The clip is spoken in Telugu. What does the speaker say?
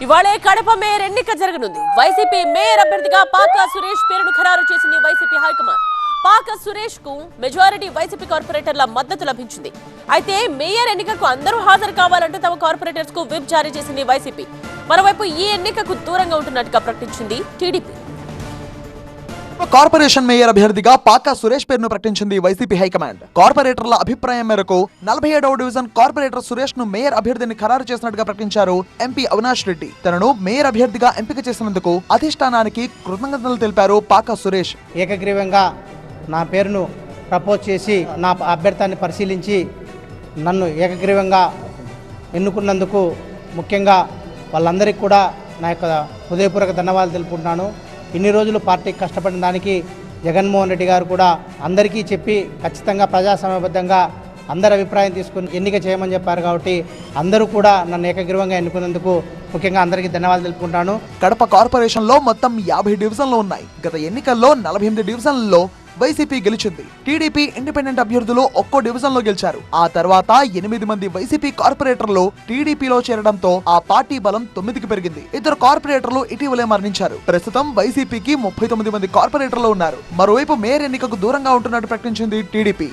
ఇవాళే కడప మేయర్ ఎన్నిక జరగనుంది. వైసీపీ మేయర్ అభ్యర్థిగా పాకా సురేష్ పేరును ఖరారు చేసింది వైసీపీ హైకమాండ్. పాకా సురేష్ కు మెజారిటీ వైసీపీ కార్పొరేటర్ల మద్దతు లభించింది. అయితే మేయర్ ఎన్నికకు అందరూ హాజరు కావాలంటూ తమ కార్పొరేటర్స్ కు విప్ జారీ చేసింది వైసీపీ. మరోవైపు ఈ ఎన్నికకు దూరంగా ఉంటున్నట్టుగా ప్రకటించింది టీడీపీ. కార్పొరేషన్ మేయర్ అభ్యర్థిగా పాకా సురేష్ పేరును ప్రకటించింది వైసీపీ హైకమాండ్. కార్పొరేటర్ల అభిప్రాయం మేరకు 47వ డివిజన్ కార్పొరేటర్ సురేష్ ను మేయర్ అభ్యర్థిని ఖరారు చేసినట్టుగా ప్రకటించారు ఎంపీ అవినాష్ రెడ్డి. తనను మేయర్ అభ్యర్థిగా ఎంపిక చేసినందుకు అధిష్టానానికి కృతజ్ఞతలు తెలిపారు పాకా సురేష్. ఏకగ్రీవంగా నా పేరును ప్రపోజ్ చేసి నా అభ్యర్థాన్ని పరిశీలించి నన్ను ఏకగ్రీవంగా ఎన్నుకున్నందుకు ముఖ్యంగా వాళ్ళందరికీ కూడా నా యొక్క హృదయపూర్వక ధన్యవాదాలు తెలుపుకుంటున్నాను. ఇన్ని రోజులు పార్టీకి కష్టపడిన దానికి జగన్మోహన్ రెడ్డి గారు కూడా అందరికీ చెప్పి ఖచ్చితంగా ప్రజాస్వామ్యబద్ధంగా అందరి అభిప్రాయం తీసుకుని ఎన్నిక చేయమని చెప్పారు. కాబట్టి అందరూ కూడా నన్ను ఏకగ్రీవంగా ఎన్నుకున్నందుకు ముఖ్యంగా అందరికీ ధన్యవాదాలు తెలుపుకుంటాను. కడప కార్పొరేషన్ లో మొత్తం 50 డివిజన్లు ఉన్నాయి. గత ఎన్నికల్లో 48 డివిజన్లలో వైసీపీ గెలిచింది. టీడీపీ ఇండిపెండెంట్ అభ్యర్థులు ఒక్కో డివిజన్ లో గెలిచారు. ఆ తర్వాత 8 మంది వైసీపీ కార్పొరేటర్లు టీడీపీలో చేరడంతో ఆ పార్టీ బలం 9కి పెరిగింది. 2 కార్పొరేటర్లు ఇటీవలే మరణించారు. ప్రస్తుతం వైసీపీకి 39 మంది కార్పొరేటర్లు ఉన్నారు. మరోవైపు మేయర్ ఎన్నికకు దూరంగా ఉంటున్నట్టు ప్రకటించింది టీడీపీ.